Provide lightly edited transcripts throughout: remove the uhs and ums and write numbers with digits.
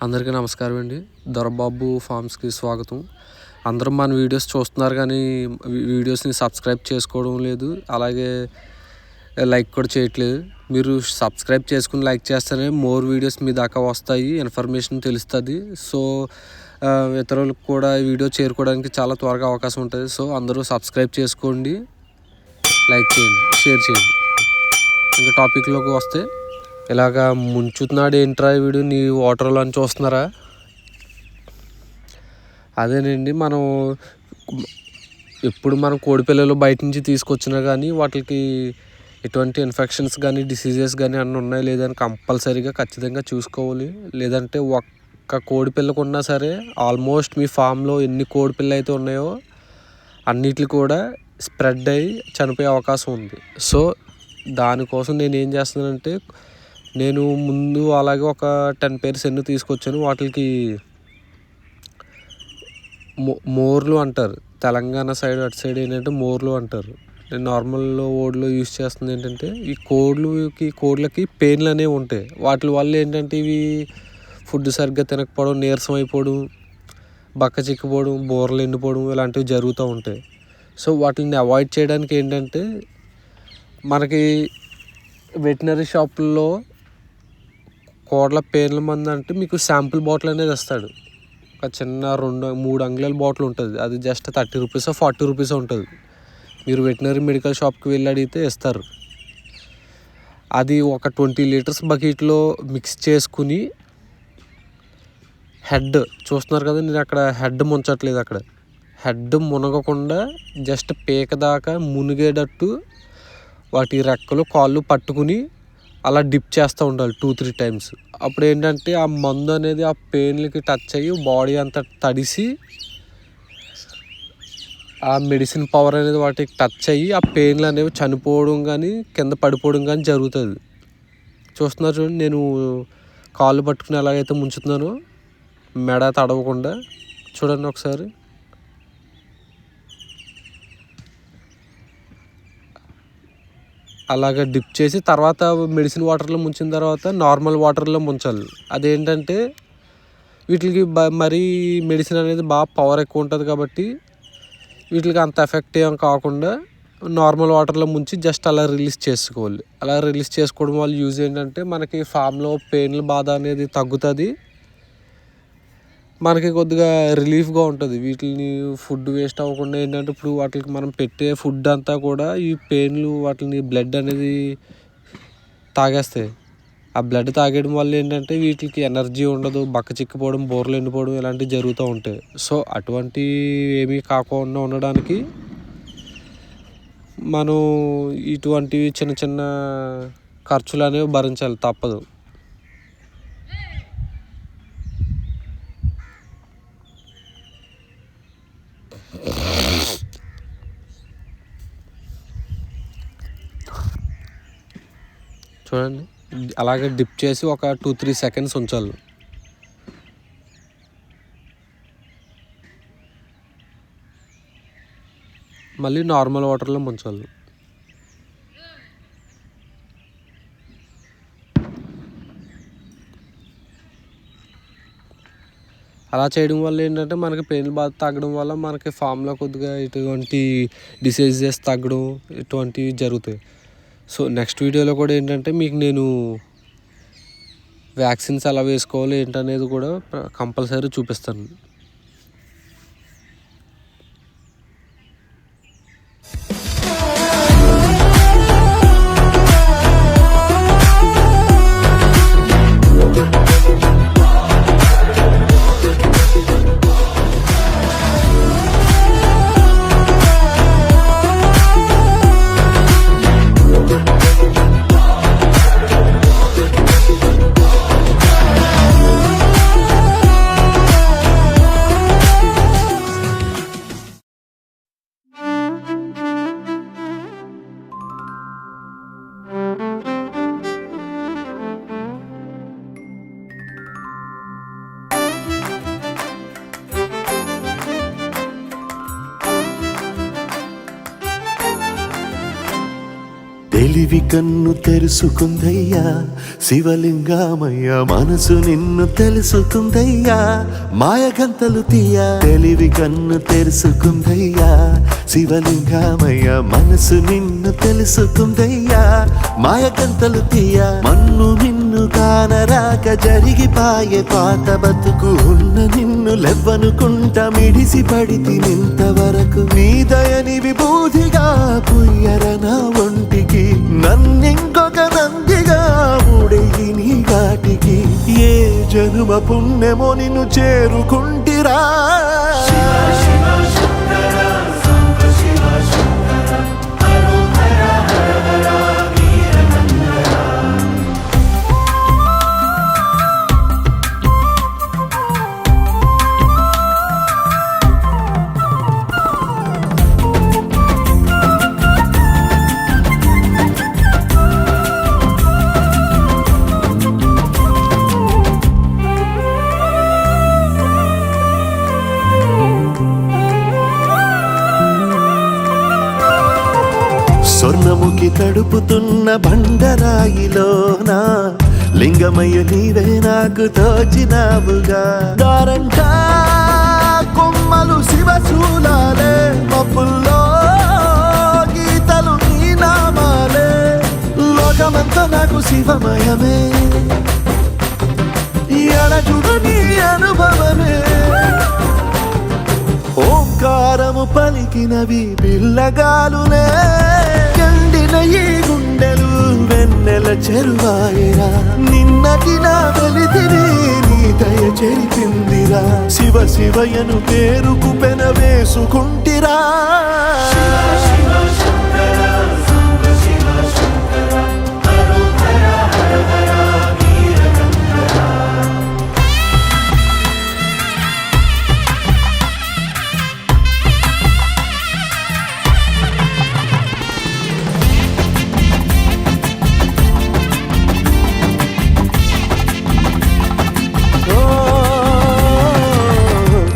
అందరికీ నమస్కారం అండి. దొరబాబు ఫార్మ్స్కి స్వాగతం. అందరూ మన వీడియోస్ చూస్తున్నారు కానీ వీడియోస్ని సబ్స్క్రైబ్ చేసుకోవడం లేదు, అలాగే లైక్ కూడా చేయట్లేదు. మీరు సబ్స్క్రైబ్ చేసుకుని లైక్ చేస్తేనే మోర్ వీడియోస్ మీ దాకా వస్తాయి, ఇన్ఫర్మేషన్ తెలుస్తుంది. సో ఇతరులకు కూడా ఈ వీడియో చేరుకోవడానికి చాలా త్వరగా అవకాశం ఉంటుంది. సో అందరూ సబ్స్క్రైబ్ చేసుకోండి, లైక్ చేయండి, షేర్ చేయండి. ఇంకా టాపిక్లోకి వస్తే, ఇలాగా ముంచుతున్నాడు ఏంట్రా వీడు నీ వాటర్లో అని చూస్తున్నారా? అదేనండి, ఎప్పుడు మనం కోడిపిల్లలు బయట నుంచి తీసుకొచ్చినా కానీ వాటికి ఎటువంటి ఇన్ఫెక్షన్స్ కానీ డిసీజెస్ కానీ అన్నీ ఉన్నాయి లేదని కంపల్సరీగా ఖచ్చితంగా చూసుకోవాలి. లేదంటే ఒక్క కోడిపిల్లకు ఉన్నా సరే ఆల్మోస్ట్ మీ ఫామ్లో ఎన్ని కోడిపిల్లలు అయితే ఉన్నాయో అన్నిటిని కూడా స్ప్రెడ్ అయ్యి చనిపోయే అవకాశం ఉంది. సో దానికోసం నేను ఏం చేస్తున్నానంటే, నేను ముందు అలాగే ఒక 10 pairs ఎన్ని తీసుకొచ్చాను. వాటికి మోర్లు అంటారు, తెలంగాణ సైడ్ అటు సైడ్ ఏంటంటే మోర్లు అంటారు. నేను నార్మల్లో ఓడ్లో యూజ్ చేస్తుంది ఏంటంటే, ఈ కోళ్ళకి పెయిన్లు అనేవి ఉంటాయి. వాటి వల్ల ఏంటంటే ఇవి ఫుడ్ సరిగ్గా తినకపోవడం, నీరసం అయిపోవడం, బక్క చిక్కిపోవడం, బోర్లు ఎండిపోవడం ఇలాంటివి జరుగుతూ ఉంటాయి. సో వాటిని అవాయిడ్ చేయడానికి ఏంటంటే, మనకి వెటనరీ షాపుల్లో కోళ్ళ పెయిన్ల మందు అంటే మీకు శాంపుల్ బాటిల్ అనేది ఇస్తాడు. ఒక చిన్న 2-3 అంగుళాల బాటిల్ ఉంటుంది. అది జస్ట్ 30 రూపీస్ 40 రూపీస్ ఉంటుంది. మీరు వెటనరీ మెడికల్ షాప్కి వెళ్ళి అడిగితే ఇస్తారు. అది ఒక 20 లీటర్స్ బకెట్లో మిక్స్ చేసుకుని, హెడ్ చూస్తున్నారు కదా, నేను అక్కడ హెడ్ ముంచట్లేదు, అక్కడ హెడ్ మునగకుండా జస్ట్ పీక దాకా మునిగేటట్టు వాటి రెక్కలు కాళ్ళు పట్టుకుని అలా డిప్ చేస్తూ ఉండాలి 2-3 times. అప్పుడు ఏంటంటే ఆ మందు అనేది ఆ పెయిన్లకి టచ్ అయ్యి బాడీ అంతా తడిసి ఆ మెడిసిన్ పవర్ అనేది వాటికి టచ్ అయ్యి ఆ పెయిన్లు అనేవి చనిపోవడం కానీ కింద పడిపోవడం కానీ జరుగుతుంది. చూస్తున్నారు చూడండి, నేను కాళ్ళు పట్టుకుని ఎలాగైతే ముంచుతున్నానో మెడ తడవకుండా. చూడండి ఒకసారి, అలాగ డిప్ చేసి తర్వాత మెడిసిన్ వాటర్లో ముంచిన తర్వాత నార్మల్ వాటర్లో ముంచాలి. అదేంటంటే వీటికి మరీ మెడిసిన్ అనేది బాగా పవర్ ఎక్కువ ఉంటుంది కాబట్టి వీటికి అంత ఎఫెక్ట్ ఏం కాకుండా నార్మల్ వాటర్లో ముంచి జస్ట్ అలా రిలీజ్ చేసుకోవాలి. అలా రిలీజ్ చేసుకోవడం వల్ల యూజ్ ఏంటంటే, మనకి ఫామ్లో పెయిన్ల బాధ అనేది తగ్గుతుంది, మనకి కొద్దిగా రిలీఫ్గా ఉంటుంది. వీటిని ఫుడ్ వేస్ట్ అవ్వకుండా ఏంటంటే, ఇప్పుడు వాటికి మనం పెట్టే ఫుడ్ అంతా కూడా ఈ పెయిన్లు వాటిని బ్లడ్ అనేది తాగేస్తాయి. ఆ బ్లడ్ తాగేయడం వల్ల ఏంటంటే వీటికి ఎనర్జీ ఉండదు, బక్క చిక్కిపోవడం, బోర్లు ఎండిపోవడం ఇలాంటివి జరుగుతూ ఉంటాయి. సో అటువంటివి ఏమీ కాకుండా ఉండడానికి మనం ఇటువంటివి చిన్న చిన్న ఖర్చులు అనేవి భరించాలి, తప్పదు. చూడండి, అలాగే డిప్ చేసి ఒక 2-3 seconds ఉంచాలి. మళ్ళీ నార్మల్ వాటర్లో ముంచాలి. అలా చేయడం వల్ల ఏంటంటే, మనకి పెయిన్ బాధ తగ్గడం వల్ల మనకి ఫామ్లో కొద్దిగా ఇటువంటి డిసీజెస్ తగ్గడం ఇటువంటివి జరుగుతాయి. సో నెక్స్ట్ వీడియోలో కూడా ఏంటంటే మీకు నేను వ్యాక్సిన్స్ ఎలా వేసుకోవాలి ఏంటనేది కూడా కంపల్సరీ చూపిస్తాను. తెలివి కన్ను తెరుసుకుందయ్యా శివలింగమయ్య, మనసు నిన్ను తెలుసుకుందయ్యా మాయగంతలు తీయ. తెలివి కన్ను తెరుసుకుందయ్యా శివలింగమయ్య, మనసు నిన్ను తెలుసుకుందయ్యా మాయగంతలు తీయ. మన్ను నిన్ను కానరాక జరిగిపాయే పాత బతుకు, ఉన్న నిన్ను లెవ్వనుకుంట మిడిసి పడితి నింతవరకు. నీ దయని విభూతిగా పుయ్యర నా ఒంటికి, నన్నింకొక నందిగా ఊడేయి నీ ఘాటికి. ఏ జనుమ పుణ్యమో నిన్ను చేరుకుంటిరా. స్వర్ణముఖి తడుపుతున్న బండరాయిలోనా లింగమయ్య నీవే నాకు తోచినావుగా. దారంటా కొమ్మలు శివశూలాలే, మబ్బుల్లో గీతలు నీ నామాలే. లోకమంతా నాకు శివమయమే, ఎడజుడు నీ అనుభవమే. ఓంకారము పలికినవి పిల్లగాలునే, ఎండిన ఈ గుండెలు వెన్నెల చెరువాయరా. నిన్నటి నా వెలితిని నీ దయ చెరిపిందిరా. శివ శివయను పేరుకు పెన వేసుకుంటిరా.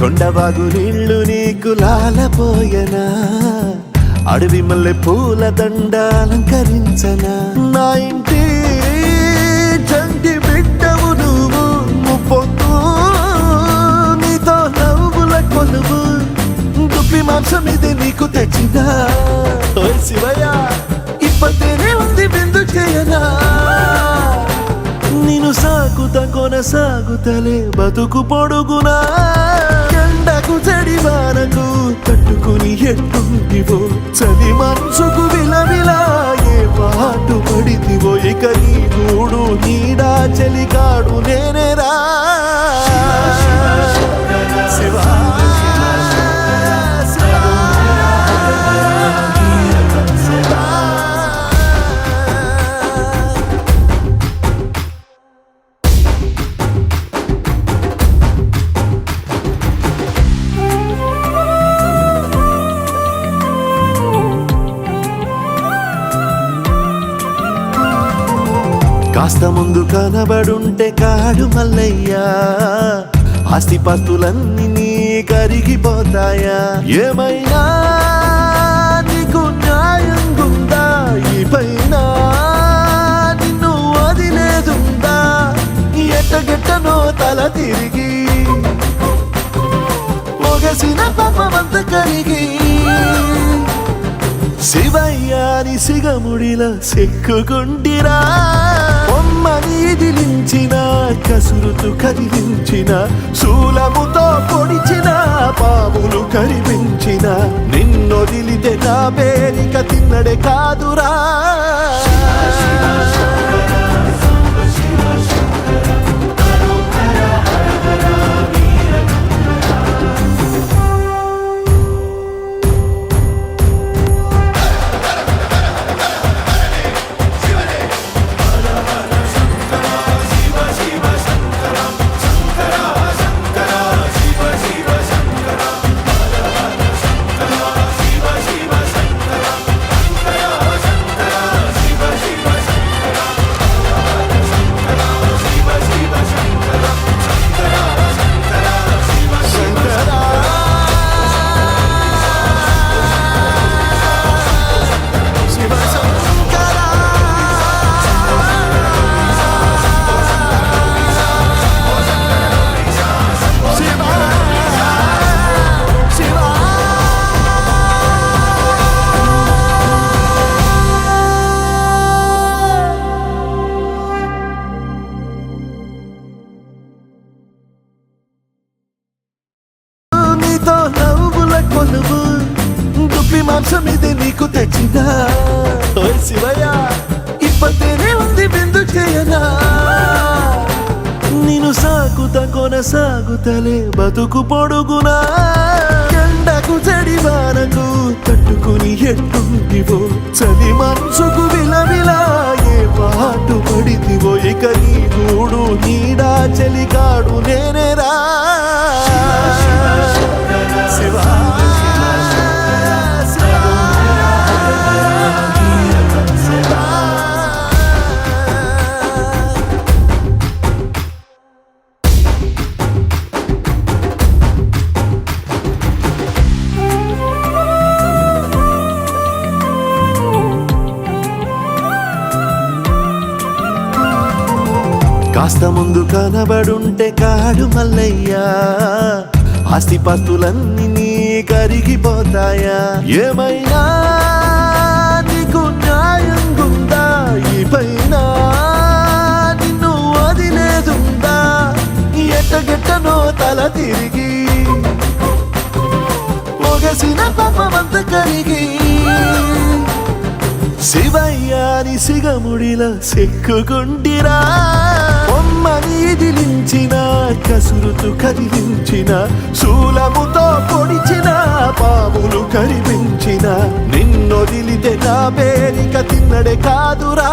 కొండవాగు నీళ్లు నీకు లాలపోయనా, అడవి మల్లె పూల దండ అలంకరించనా. నా ఇంటి చంటి బిడ్డవు నువ్వు, ముప్పొద్దు నీతో నవ్వుల కొలువు. దుప్పి మాంసం ఇది నీకు తెచ్చినా. ఓ శివయ్య ఇప్పటినే ఉంది బిందు చేయనా. నిన్ను సాగుతా కొనసాగుతలే బతుకు పొడుగునా. ఎండకు చడివానకు తట్టుకుని ఎట్టుంటివో, చలి మనసుకు విలవిలా ఏ పాటు పడితివో. ఇక నీ గూడు నీడా చలికాడు నేనేరా. శివా కాస్త ముందు కనబడుంటే కాడు మల్లయ్యా, ఆస్తిపాస్తులన్నీ నీ కరిగిపోతాయా. ఏమైనా నీకు న్యాయం గుందా, ఈ పైన నిన్ను వదిలేదుందా. ఎట్టగెట్టనో తల తిరిగి మొగసిన పాపమంత కరిగి. శివయ్యాని సిగముడిలా సిక్కుకుంటిరా. బొమ్మని ఇదిలించిన, కసురుతూ కదిలించిన, శూలముతో పొడిచిన, పాములు కరిపించిన. నిన్నొదిలితే నా పేరిక తిన్నడే కాదురా. నీతో నవ్వుల కొలువు దుప్పి మాంసం ఇది నీకు తెచ్చినా ఓయ్ శివయ్య ఇప్పటినే ఉంది బిందు చేయనా నేను సాగుతా కొనసాగుతలే బతుకు పొడుగునా ఎండకు చడివానకు తట్టుకుని ఎట్టుంటివో చలి మనసుకు విలవిలా ఏ పాటు పడితివో ఇక నీ గూడు నీడా చలికాడు నేనేరా శివా కాస్త ముందు కనబడుంటే కాడు మల్లయ్యా ఆస్తిపాస్తులన్నీ నీ కరిగిపోతాయా ఏమైనా నీకు న్యాయం గుందా ఈ పైన నిన్ను వదిలేదుందా ఎట్టగెట్టనో తల తిరిగి పొగసిన పాపమంత కరిగి శివయ్యాని సిగముడిలా సెక్కుకుంటిరా బొమ్మని ఇదిలించిన కసురుతూ కదిలించిన శూలముతో పొడిచిన పాములు కరిపించిన నిన్నొదిలితే నా పేరిక తిన్నడే కాదురా